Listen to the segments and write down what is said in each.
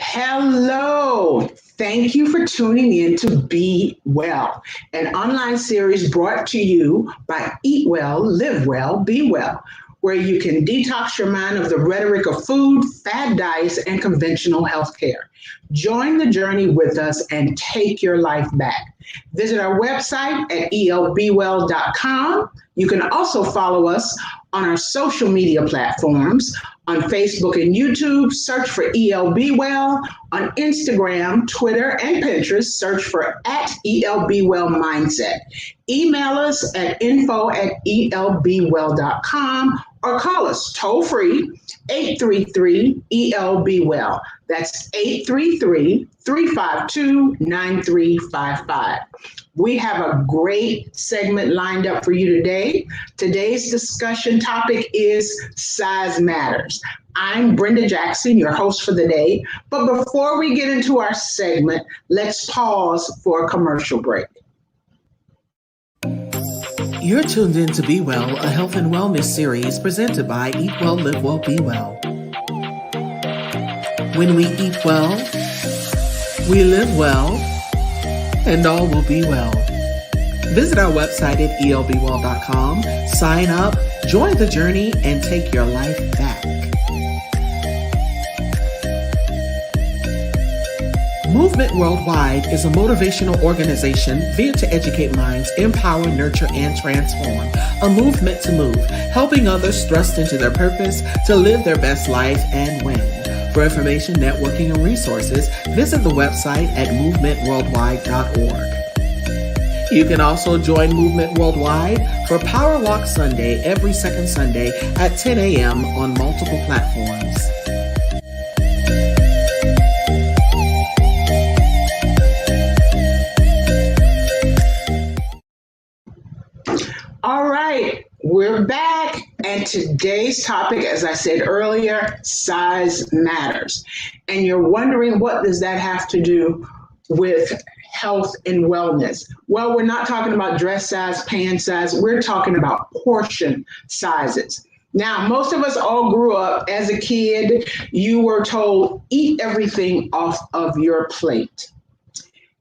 Hello. Thank you for tuning in to Be Well, an online series brought to you by Eat Well, Live Well, Be Well, where you can detox your mind of the rhetoric of food, fad diets, and conventional healthcare. Join the journey with us and take your life back. Visit our website at elbwell.com. You can also follow us on our social media platforms on Facebook and YouTube, search for ELB Well. On Instagram, Twitter, and Pinterest, search for at ELB Well Mindset. Email us at info@elbwell.com or call us toll free 833 ELB Well. That's 833-352-9355. We have a great segment lined up for you today. Today's discussion topic is size matters. I'm Brenda Jackson, your host for the day. But before we get into our segment, let's pause for a commercial break. You're tuned in to Be Well, a health and wellness series presented by Eat Well, Live Well, Be Well. When we eat well, we live well, and all will be well. Visit our website at elbwell.com, sign up, join the journey, and take your life back. Movement Worldwide is a motivational organization via to educate minds, empower, nurture, and transform. A movement to move, helping others thrust into their purpose to live their best life and win. For information, networking, and resources, visit the website at movementworldwide.org. You can also join Movement Worldwide for Power Walk Sunday every second Sunday at 10 a.m. on multiple platforms. All right, we're back. And today's topic, as I said earlier, size matters. And you're wondering, what does that have to do with health and wellness? Well, we're not talking about dress size, pant size. We're talking about portion sizes. Now, most of us all grew up as a kid. You were told, eat everything off of your plate.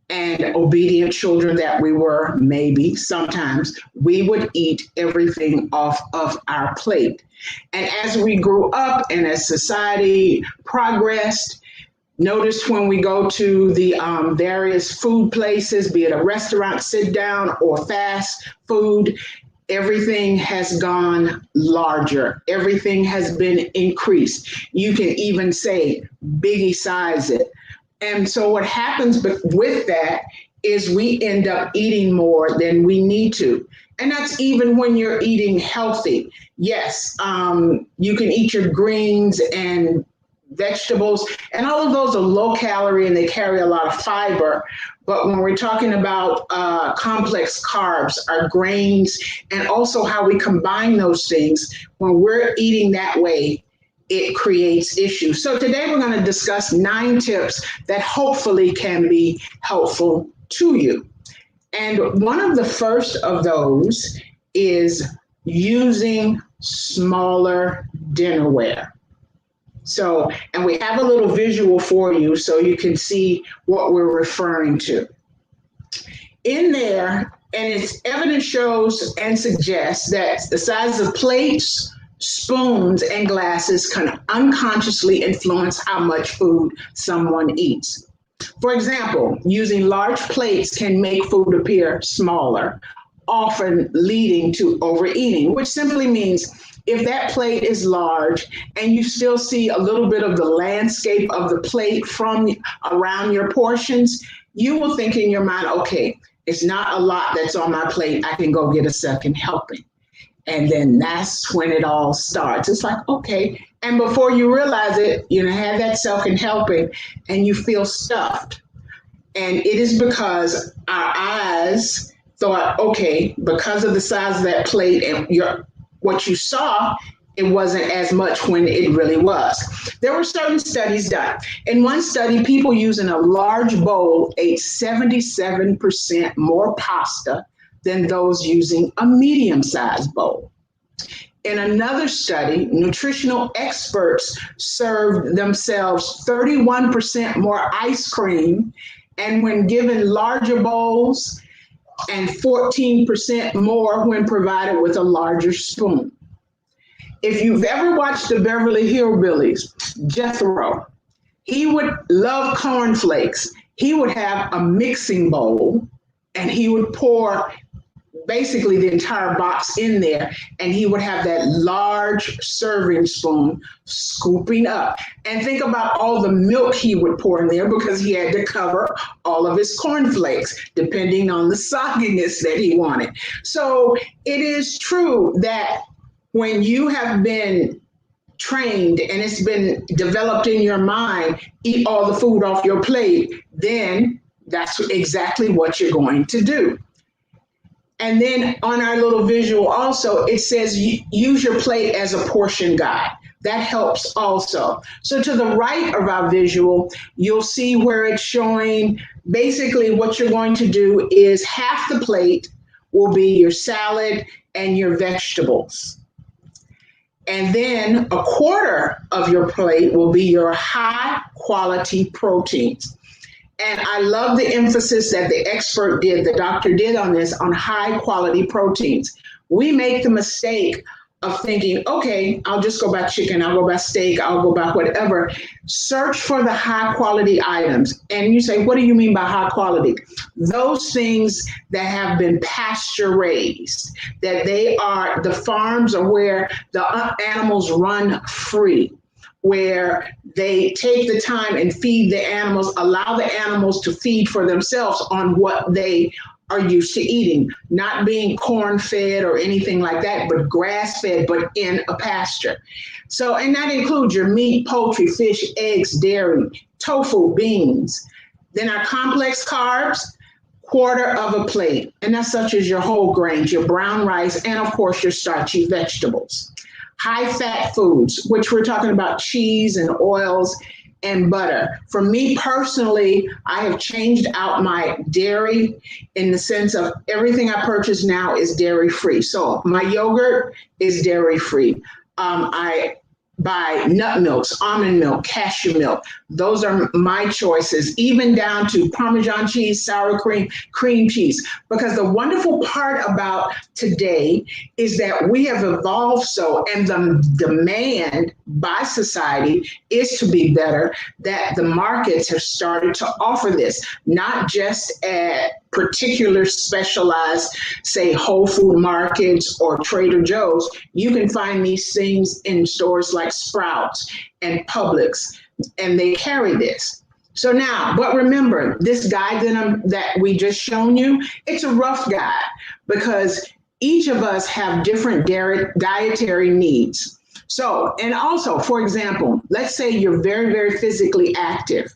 And obedient children that we were, maybe sometimes we would eat everything off of our plate. And as we grew up and as society progressed, notice when we go to the various food places, be it a restaurant, sit down, or fast food, everything has gone larger. Everything has been increased. You can even say biggie size it. And so what happens with that is we end up eating more than we need to. And that's even when you're eating healthy. Yes, you can eat your greens and vegetables, and all of those are low calorie and they carry a lot of fiber. But when we're talking about complex carbs, our grains, and also how we combine those things, when we're eating that way, it creates issues. So today we're going to discuss 9 tips that hopefully can be helpful to you. And one of the first of those is using smaller dinnerware. So, and we have a little visual for you so you can see what we're referring to. In there, and its evidence shows and suggests that the size of plates, spoons, and glasses can unconsciously influence how much food someone eats. For example, using large plates can make food appear smaller, often leading to overeating, which simply means if that plate is large and you still see a little bit of the landscape of the plate from around your portions, you will think in your mind, okay, it's not a lot that's on my plate. I can go get a second helping. And then that's when it all starts. It's like, okay. And before you realize it, you have that second helping and you feel stuffed. And it is because our eyes thought, okay, because of the size of that plate and what you saw, it wasn't as much when it really was. There were certain studies done. In one study, people using a large bowl ate 77% more pasta than those using a medium-sized bowl. In another study, nutritional experts served themselves 31% more ice cream, and when given larger bowls, and 14% more when provided with a larger spoon. If you've ever watched the Beverly Hillbillies, Jethro, he would love cornflakes. He would have a mixing bowl and he would pour basically the entire box in there, and he would have that large serving spoon scooping up. And think about all the milk he would pour in there because he had to cover all of his cornflakes depending on the sogginess that he wanted. So it is true that when you have been trained and it's been developed in your mind, eat all the food off your plate, then that's exactly what you're going to do. And then on our little visual also, it says use your plate as a portion guide. That helps also. So to the right of our visual, you'll see where it's showing basically what you're going to do is half the plate will be your salad and your vegetables. And then a quarter of your plate will be your high quality proteins. And I love the emphasis that the expert did, the doctor did on this, on high quality proteins. We make the mistake of thinking, okay, I'll just go buy chicken, I'll go buy steak, I'll go buy whatever. Search for the high quality items. And you say, what do you mean by high quality? Those things that have been pasture raised, that they are, the farms are where the animals run free, where they take the time and feed the animals, allow the animals to feed for themselves on what they are used to eating, not being corn fed or anything like that, but grass fed, but in a pasture. So, and that includes your meat, poultry, fish, eggs, dairy, tofu, beans. Then our complex carbs, quarter of a plate, and that's such as your whole grains, your brown rice, and of course your starchy vegetables. High fat foods, which we're talking about cheese and oils and butter. For me personally, I have changed out my dairy in the sense of everything I purchase now is dairy free. So my yogurt is dairy free. I buy nut milks, almond milk, cashew milk. Those are my choices, even down to Parmesan cheese, sour cream, cream cheese. Because the wonderful part about today is that we have evolved so, and the demand by society is to be better, that the markets have started to offer this, not just at particular specialized, say, Whole Food markets or Trader Joe's. You can find these things in stores like Sprouts and Publix, and they carry this. So now, but remember, this guide that we just shown you, it's a rough guide because each of us have different dietary needs. So, and also, for example, let's say you're very, very physically active.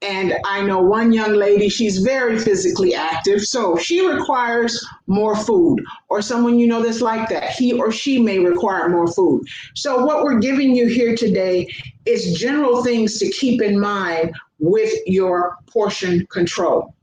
And I know one young lady, she's very physically active, so she requires more food. Or someone you know that's like that, he or she may require more food. So what we're giving you here today is general things to keep in mind with your portion control.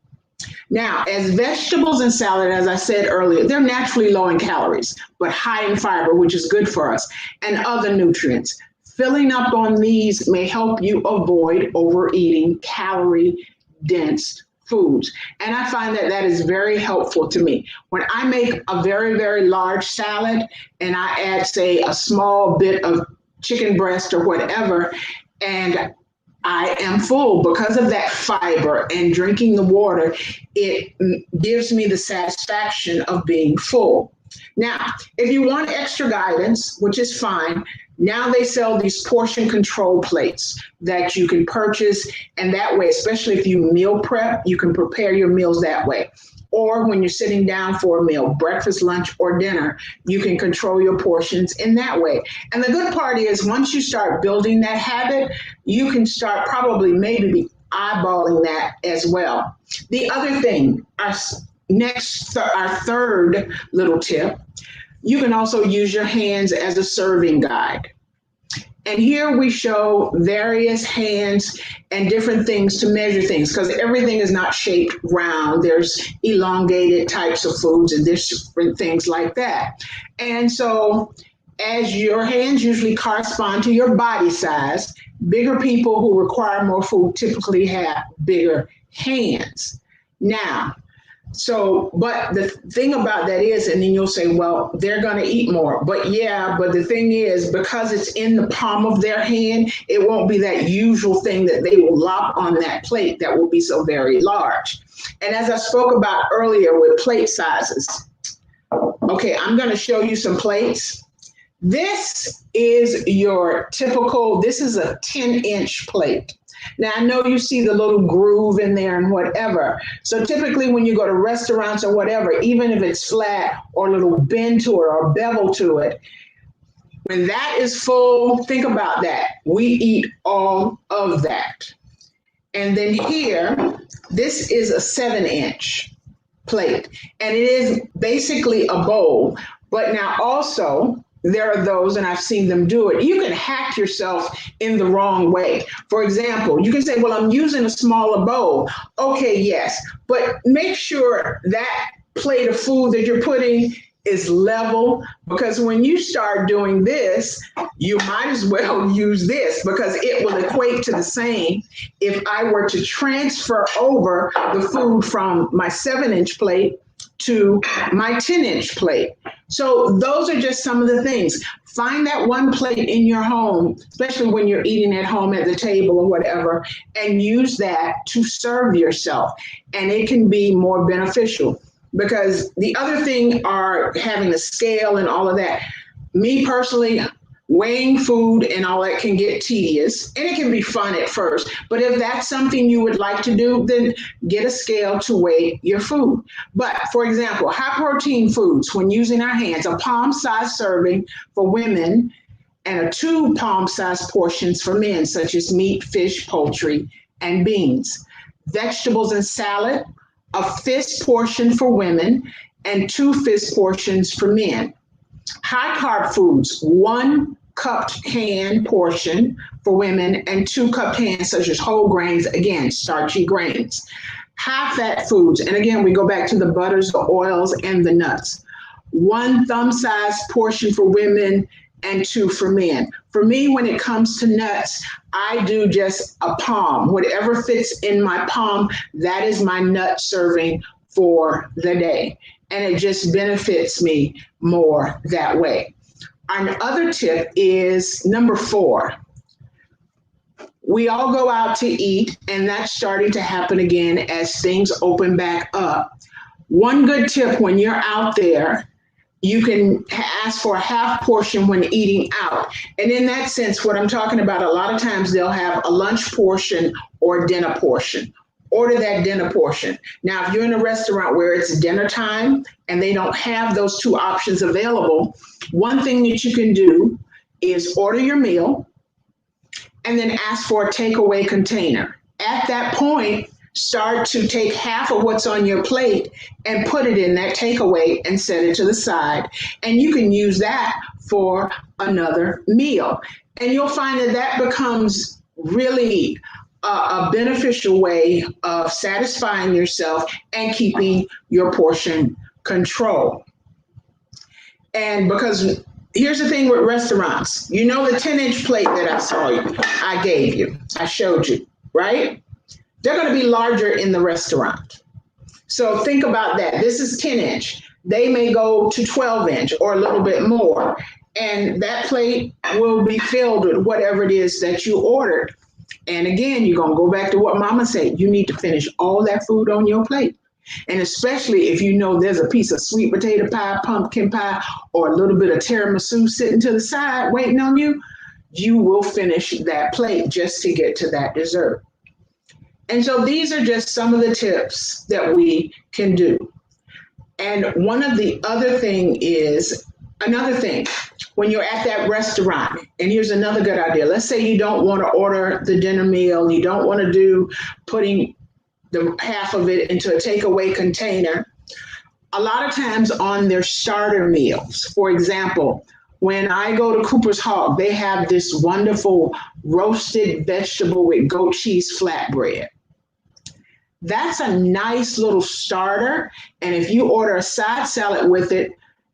Now, as vegetables and salad, as I said earlier, they're naturally low in calories, but high in fiber, which is good for us, and other nutrients. Filling up on these may help you avoid overeating calorie-dense foods. And I find that that is very helpful to me. When I make a very, very large salad and I add, say, a small bit of chicken breast or whatever, and I am full because of that fiber and drinking the water, it gives me the satisfaction of being full. Now, if you want extra guidance, which is fine, now they sell these portion control plates that you can purchase, and that way, especially if you meal prep, you can prepare your meals that way. Or when you're sitting down for a meal, breakfast, lunch, or dinner, you can control your portions in that way. And the good part is once you start building that habit, you can start probably maybe eyeballing that as well. The other thing, our third little tip, you can also use your hands as a serving guide. And here we show various hands and different things to measure things because everything is not shaped round. There's elongated types of foods and different things like that. And so as your hands usually correspond to your body size, bigger people who require more food typically have bigger hands. Now, so, but the thing about that is, and then you'll say, well, they're going to eat more. But yeah, but the thing is, because it's in the palm of their hand, it won't be that usual thing that they will lop on that plate that will be so very large. And as I spoke about earlier with plate sizes, okay, I'm going to show you some plates. This is your typical, this is a 10-inch plate. Now, I know you see the little groove in there and whatever. So typically when you go to restaurants or whatever, even if it's flat or a little bend to it or bevel to it, when that is full, think about that. We eat all of that. And then here, this is a 7-inch plate. And it is basically a bowl. But now also, there are those, and I've seen them do it. You can hack yourself in the wrong way. For example, you can say, well, I'm using a smaller bowl. Okay, yes, but make sure that plate of food that you're putting is level, because when you start doing this, you might as well use this because it will equate to the same if I were to transfer over the food from my 7-inch plate to my 10-inch plate. So those are just some of the things. Find that one plate in your home, especially when you're eating at home at the table or whatever, and use that to serve yourself. And it can be more beneficial, because the other thing are having a scale and all of that. Me personally, weighing food and all that can get tedious, and it can be fun at first. But if that's something you would like to do, then get a scale to weigh your food. But for example, high protein foods, when using our hands, a palm-sized serving for women and a 2 palm-sized portions for men, such as meat, fish, poultry, and beans. Vegetables and salad, a fist portion for women and 2 fist portions for men. High carb foods, 1 cupped hand portion for women and 2 cupped hands, such as whole grains, again, starchy grains. High fat foods, and again, we go back to the butters, the oils, and the nuts. 1 thumb-sized portion for women and 2 for men. For me, when it comes to nuts, I do just a palm. Whatever fits in my palm, that is my nut serving for the day. And it just benefits me more that way. Another tip is number 4. We all go out to eat, and that's starting to happen again as things open back up. One good tip when you're out there, you can ask for a half portion when eating out. And in that sense, what I'm talking about, a lot of times they'll have a lunch portion or dinner portion. Order that dinner portion. Now, if you're in a restaurant where it's dinner time and they don't have those 2 options available, one thing that you can do is order your meal and then ask for a takeaway container. At that point, start to take half of what's on your plate and put it in that takeaway and set it to the side. And you can use that for another meal. And you'll find that that becomes really a beneficial way of satisfying yourself and keeping your portion control. And because here's the thing with restaurants, you know, the 10-inch plate that I gave you, I showed you, right? They're going to be larger in the restaurant. So think about that. This is 10-inch. They may go to 12-inch or a little bit more. And that plate will be filled with whatever it is that you ordered. And again, you're going to go back to what Mama said. You need to finish all that food on your plate. And especially if you know there's a piece of sweet potato pie, pumpkin pie, or a little bit of tiramisu sitting to the side waiting on you, you will finish that plate just to get to that dessert. And so these are just some of the tips that we can do. And one of the other thing is, another thing, when you're at that restaurant, and here's another good idea. Let's say you don't want to order the dinner meal. You don't want to do putting the half of it into a takeaway container. A lot of times on their starter meals, for example, when I go to Cooper's Hawk, they have this wonderful roasted vegetable with goat cheese flatbread. That's a nice little starter. And if you order a side salad with it,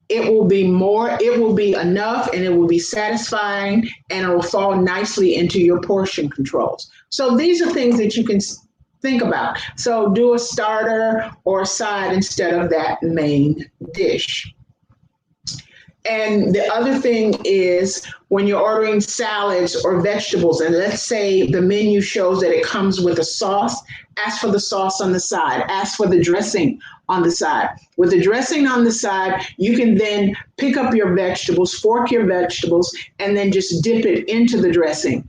it will be more, it will be enough, and it will be satisfying, and it will fall nicely into your portion controls. So these are things that you can think about. So do a starter or a side instead of that main dish. And the other thing is when you're ordering salads or vegetables, and let's say the menu shows that it comes with a sauce, ask for the sauce on the side, ask for the dressing on the side. With the dressing on the side, you can then pick up your vegetables, fork your vegetables, and then just dip it into the dressing.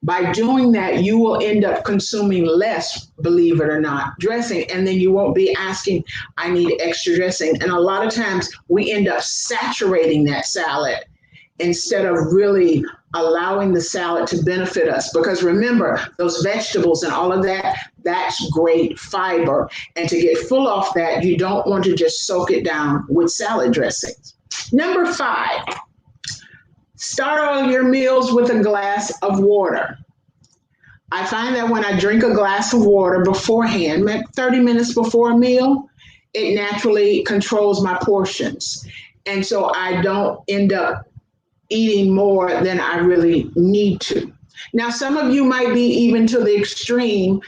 By doing that, you will end up consuming less, believe it or not, dressing, and then you won't be asking, I need extra dressing. And a lot of times we end up saturating that salad instead of really allowing the salad to benefit us. Because remember, those vegetables and all of that, that's great fiber. And to get full off that, you don't want to just soak it down with salad dressings. Number 5. Start all your meals with a glass of water. I find that when I drink a glass of water beforehand, 30 minutes before a meal, it naturally controls my portions. And so I don't end up eating more than I really need to. Now, some of you might be even to the extreme.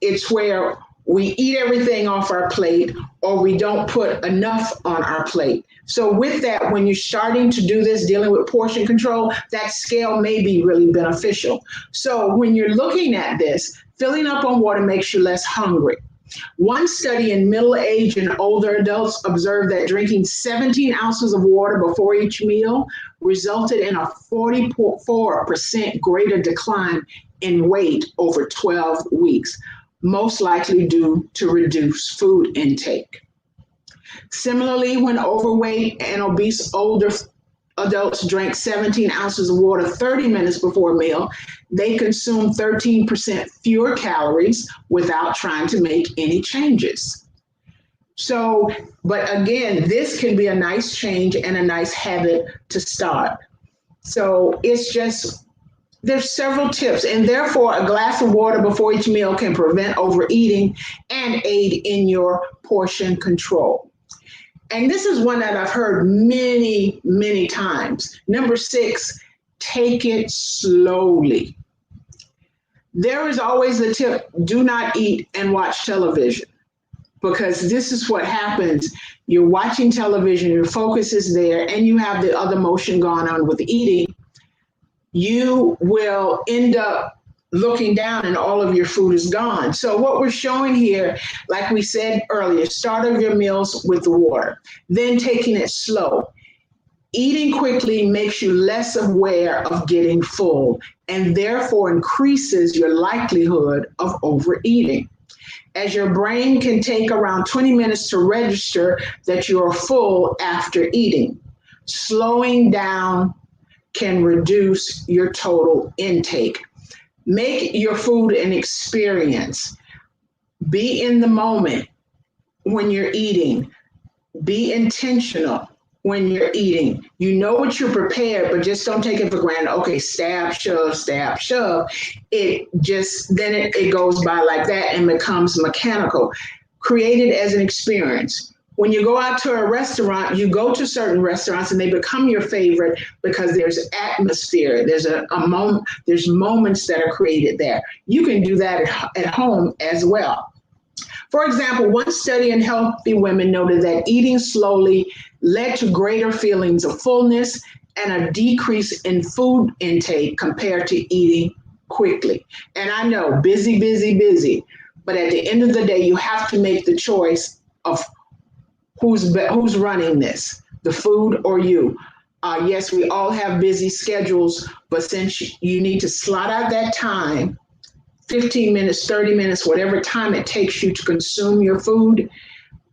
It's where we eat everything off our plate or we don't put enough on our plate. So with that, when you're starting to do this, dealing with portion control, that scale may be really beneficial. So when you're looking at this, filling up on water makes you less hungry. One study in middle-aged and older adults observed that drinking 17 ounces of water before each meal resulted in a 44% greater decline in weight over 12 weeks, most likely due to reduced food intake. Similarly, when overweight and obese older adults drank 17 ounces of water 30 minutes before a meal, they consumed 13% fewer calories without trying to make any changes. So, but again, this can be a nice change and a nice habit to start. So it's just, there's several tips, and therefore a glass of water before each meal can prevent overeating and aid in your portion control. And this is one that I've heard many, many times. Number 6, take it slowly. There is always the tip, do not eat and watch television, because this is what happens. You're watching television, your focus is there, and you have the other motion going on with eating. You will end up looking down and all of your food is gone. So what we're showing here, like we said earlier, start of your meals with the water, then taking it slow. Eating quickly makes you less aware of getting full and therefore increases your likelihood of overeating, as your brain can take around 20 minutes to register that you're full after eating. Slowing down can reduce your total intake. Make your food an experience. Be in the moment when you're eating. Be intentional when you're eating. You know what you're prepared, but just don't take it for granted. Okay, stab, shove, stab, shove. It just, then it goes by like that and becomes mechanical. Create it as an experience. When you go out to a restaurant, you go to certain restaurants and they become your favorite because there's atmosphere. There's there's moments that are created there. You can do that at home as well. For example, one study in healthy women noted that eating slowly led to greater feelings of fullness and a decrease in food intake compared to eating quickly. And I know, busy, busy, busy. But at the end of the day, you have to make the choice of who's running this, the food or you. Yes, we all have busy schedules, but since you need to slot out that time, 15 minutes, 30 minutes, whatever time it takes you to consume your food,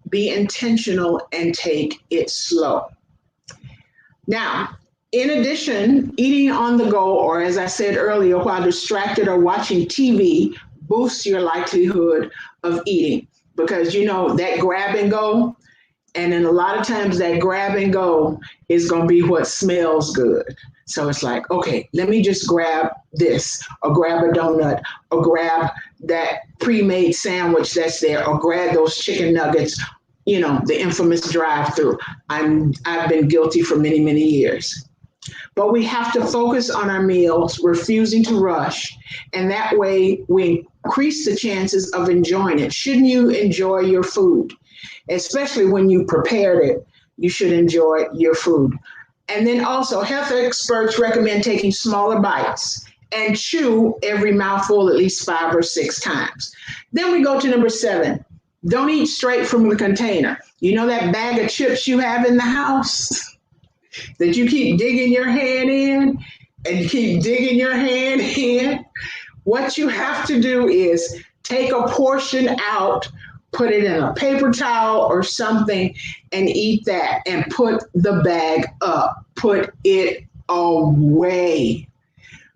be intentional and take it slow. Now, in addition, eating on the go, or as I said earlier, while distracted or watching TV, boosts your likelihood of eating, because you know that grab and go. And then a lot of times that grab and go is going to be what smells good. So it's like, okay, let me just grab this or grab a donut or grab that pre-made sandwich that's there or grab those chicken nuggets the infamous drive-through. I've been guilty for many, many years. But we have to focus on our meals, refusing to rush, and that way we increase the chances of enjoying it. Shouldn't you enjoy your food? Especially when you prepared it, you should enjoy your food. And then also, health experts recommend taking smaller bites and chew every mouthful at least 5 or 6 times. Then we go to number 7. Don't eat straight from the container. You know that bag of chips you have in the house that you keep digging your hand in and you keep digging your hand in? What you have to do is take a portion out, put it in a paper towel or something, and eat that, and put the bag up. Put it away.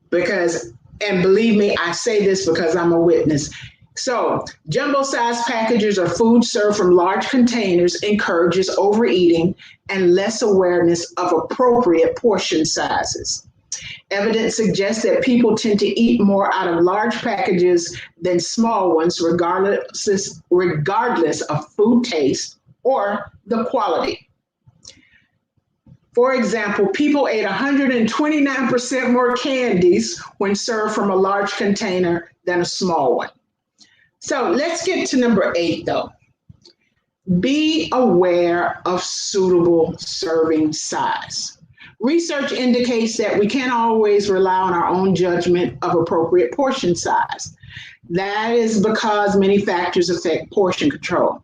Because, and believe me, I say this because I'm a witness. So, jumbo-sized packages of food served from large containers encourages overeating and less awareness of appropriate portion sizes. Evidence suggests that people tend to eat more out of large packages than small ones, regardless of food taste or the quality. For example, people ate 129% more candies when served from a large container than a small one. So let's get to number 8, though. Be aware of suitable serving size. Research indicates that we can't always rely on our own judgment of appropriate portion size. That is because many factors affect portion control.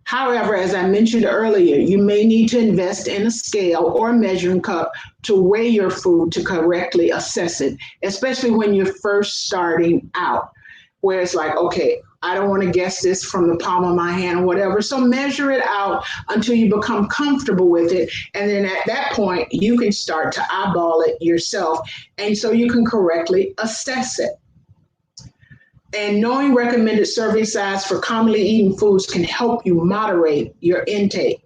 However, as I mentioned earlier, you may need to invest in a scale or measuring cup to weigh your food to correctly assess it, especially when you're first starting out, where it's like, okay, I don't want to guess this from the palm of my hand or whatever. So measure it out until you become comfortable with it. And then at that point, you can start to eyeball it yourself. And so you can correctly assess it. And knowing recommended serving size for commonly eaten foods can help you moderate your intake.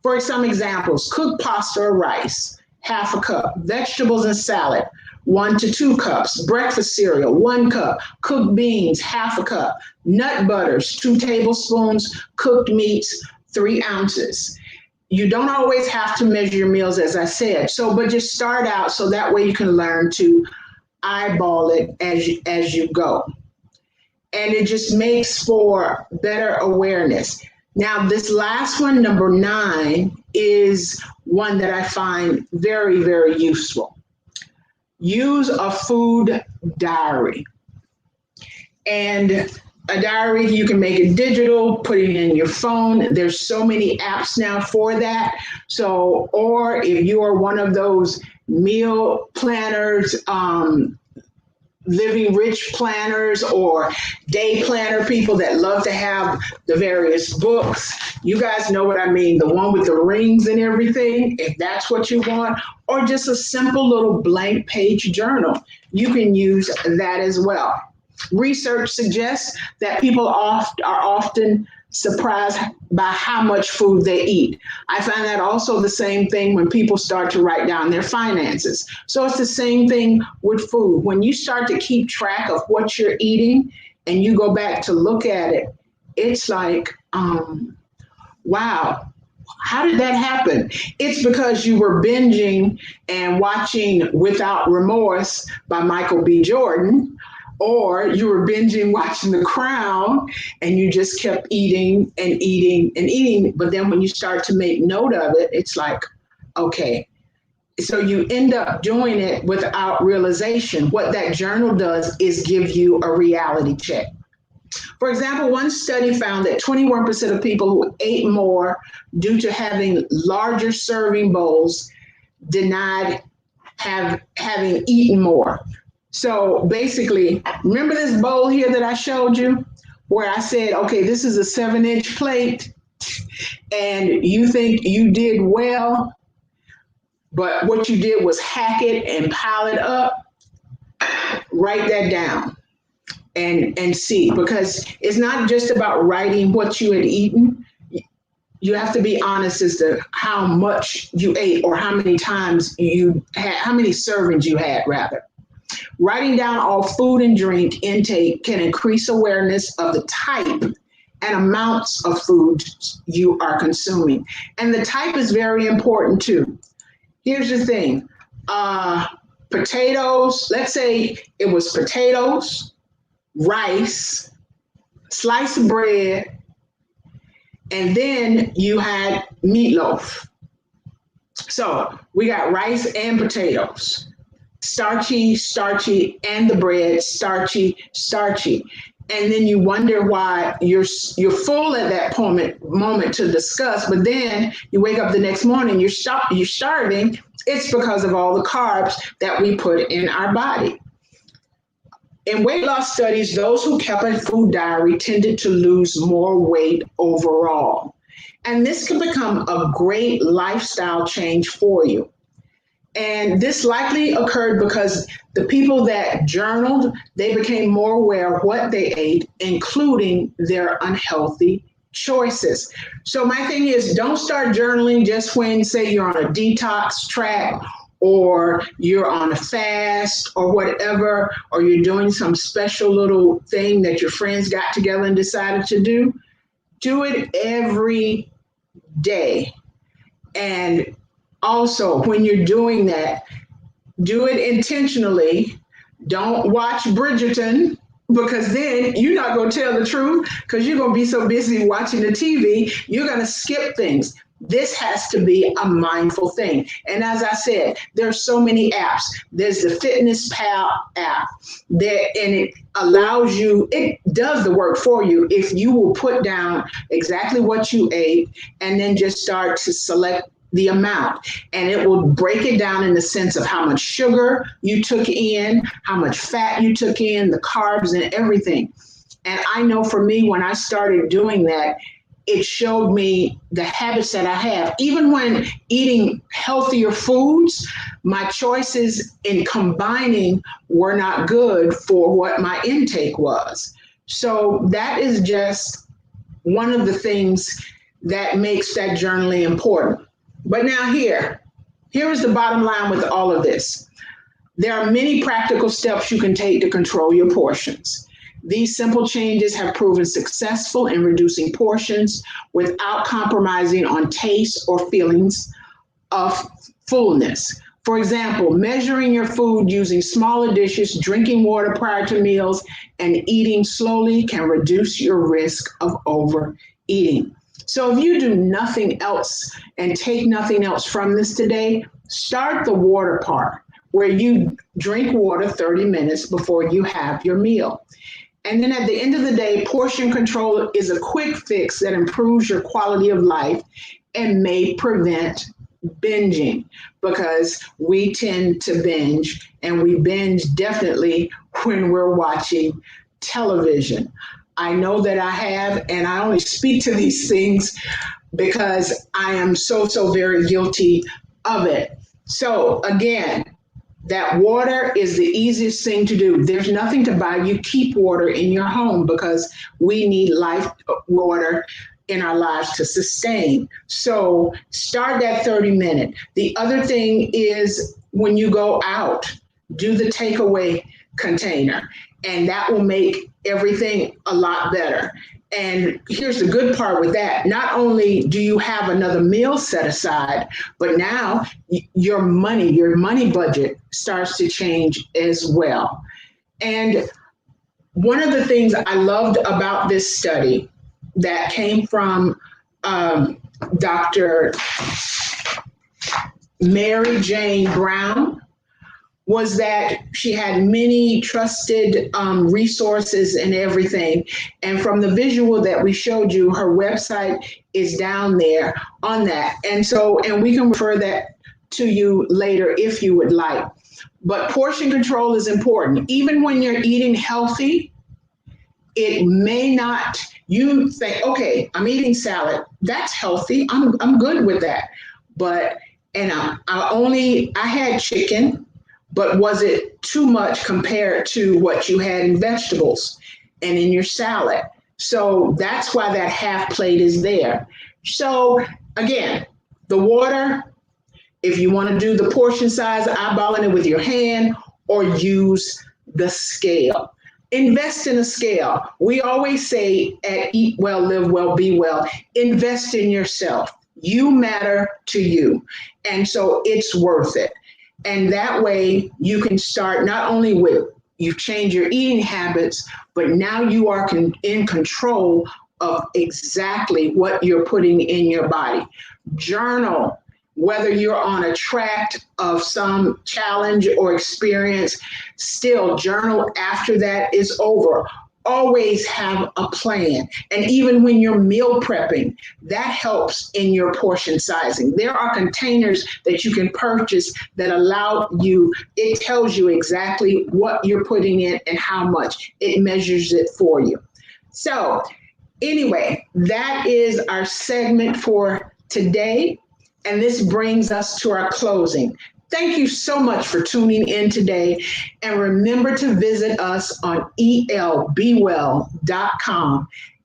For some examples, cooked pasta or rice, 1/2 cup, vegetables and salad, 1 to 2 cups, breakfast cereal, 1 cup, cooked beans, 1/2 cup, nut butters, 2 tablespoons, cooked meats, 3 ounces. You don't always have to measure your meals, as I said, but just start out so that way you can learn to eyeball it as you go. And it just makes for better awareness. Now, this last one, number 9, is one that I find very, very useful. Use a food diary. And a diary, you can make it digital, put it in your phone. There's so many apps now for that. So, or if you are one of those meal planners, Living Rich planners or day planner people that love to have the various books. You guys know what I mean, the one with the rings and everything, if that's what you want, or just a simple little blank page journal. You can use that as well. Research suggests that people are often surprised by how much food they eat. I find that also the same thing when people start to write down their finances. So it's the same thing with food. When you start to keep track of what you're eating and you go back to look at it, it's like, wow, how did that happen? It's because you were binging and watching Without Remorse by Michael B. Jordan, or you were binging watching The Crown and you just kept eating and eating and eating. But then when you start to make note of it, it's like, okay. So you end up doing it without realization. What that journal does is give you a reality check. For example, one study found that 21% of people who ate more due to having larger serving bowls denied having eaten more. So basically, remember this bowl here that I showed you where I said, okay, this is a 7-inch plate and you think you did well, but what you did was hack it and pile it up. Write that down and see, because it's not just about writing what you had eaten. You have to be honest as to how much you ate or how many times you had, how many servings you had rather. Writing down all food and drink intake can increase awareness of the type and amounts of food you are consuming. And the type is very important too. Here's the thing. Potatoes, let's say it was potatoes, rice, slice of bread, and then you had meatloaf. So we got rice and potatoes, starchy, and the bread, starchy. And then you wonder why you're full at that moment to discuss, but then you wake up the next morning, you're starving. It's because of all the carbs that we put in our body. In weight loss studies, those who kept a food diary tended to lose more weight overall. And this can become a great lifestyle change for you. And this likely occurred because the people that journaled, they became more aware of what they ate, including their unhealthy choices. So my thing is, don't start journaling just when, say, you're on a detox track or you're on a fast or whatever, or you're doing some special little thing that your friends got together and decided to do. Do it every day. And also, when you're doing that, do it intentionally. Don't watch Bridgerton, because then you're not going to tell the truth because you're going to be so busy watching the TV, you're going to skip things. This has to be a mindful thing. And as I said, there's so many apps. There's the Fitness Pal app there, and it allows you, it does the work for you if you will put down exactly what you ate and then just start to select the amount, and it will break it down in the sense of how much sugar you took in, how much fat you took in, the carbs and everything. And I know for me, when I started doing that, it showed me the habits that I have. Even when eating healthier foods, my choices in combining were not good for what my intake was. So that is just one of the things that makes that journaling important. But now here is the bottom line with all of this. There are many practical steps you can take to control your portions. These simple changes have proven successful in reducing portions without compromising on taste or feelings of fullness. For example, measuring your food using smaller dishes, drinking water prior to meals, and eating slowly can reduce your risk of overeating. So if you do nothing else and take nothing else from this today, start the water part where you drink water 30 minutes before you have your meal. And then at the end of the day, portion control is a quick fix that improves your quality of life and may prevent binging, because we tend to binge, and we binge definitely when we're watching television. I know that I have, and I only speak to these things because I am so very guilty of it. So again, that water is the easiest thing to do. There's nothing to buy. You keep water in your home because we need life water in our lives to sustain. So start that 30-minute. The other thing is, when you go out, do the takeaway container, and that will make everything a lot better. And here's the good part with that. Not only do you have another meal set aside, but now your money budget starts to change as well. And one of the things I loved about this study that came from Dr. Mary Jane Brown was that she had many trusted resources and everything. And from the visual that we showed you, her website is down there on that. And we can refer that to you later if you would like. But portion control is important. Even when you're eating healthy, it may not, you think, okay, I'm eating salad. That's healthy. I'm good with that. I had chicken, but was it too much compared to what you had in vegetables and in your salad? So that's why that half plate is there. So again, the water, if you want to do the portion size, eyeballing it with your hand or use the scale. Invest in a scale. We always say at Eat Well, Live Well, Be Well, invest in yourself. You matter to you. And so it's worth it. And that way you can start not only with you've changed your eating habits, but now you are in control of exactly what you're putting in your body. Journal, whether you're on a track of some challenge or experience, still journal after that is over. Always have a plan. And even when you're meal prepping, that helps in your portion sizing. There are containers that you can purchase that allow you, it tells you exactly what you're putting in and how much. It measures it for you. So anyway, that is our segment for today. And this brings us to our closing. Thank you so much for tuning in today. And remember to visit us on elbewell.com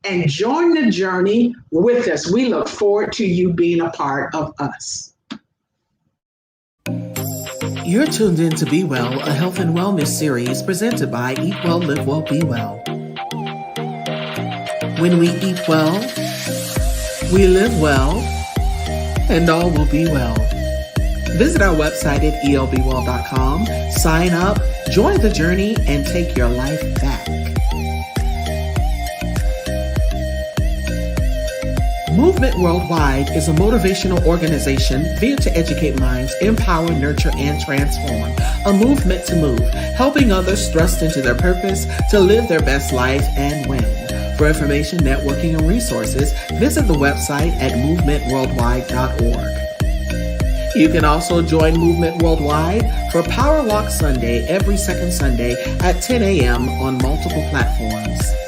and join the journey with us. We look forward to you being a part of us. You're tuned in to Be Well, a health and wellness series presented by Eat Well, Live Well, Be Well. When we eat well, we live well, and all will be well. Visit our website at elbewell.com, sign up, join the journey, and take your life back. Movement Worldwide is a motivational organization via to educate minds, empower, nurture, and transform. A movement to move, helping others thrust into their purpose to live their best life and win. For information, networking, and resources, visit the website at movementworldwide.org. You can also join Movement Worldwide for Power Walk Sunday every second Sunday at 10 a.m. on multiple platforms.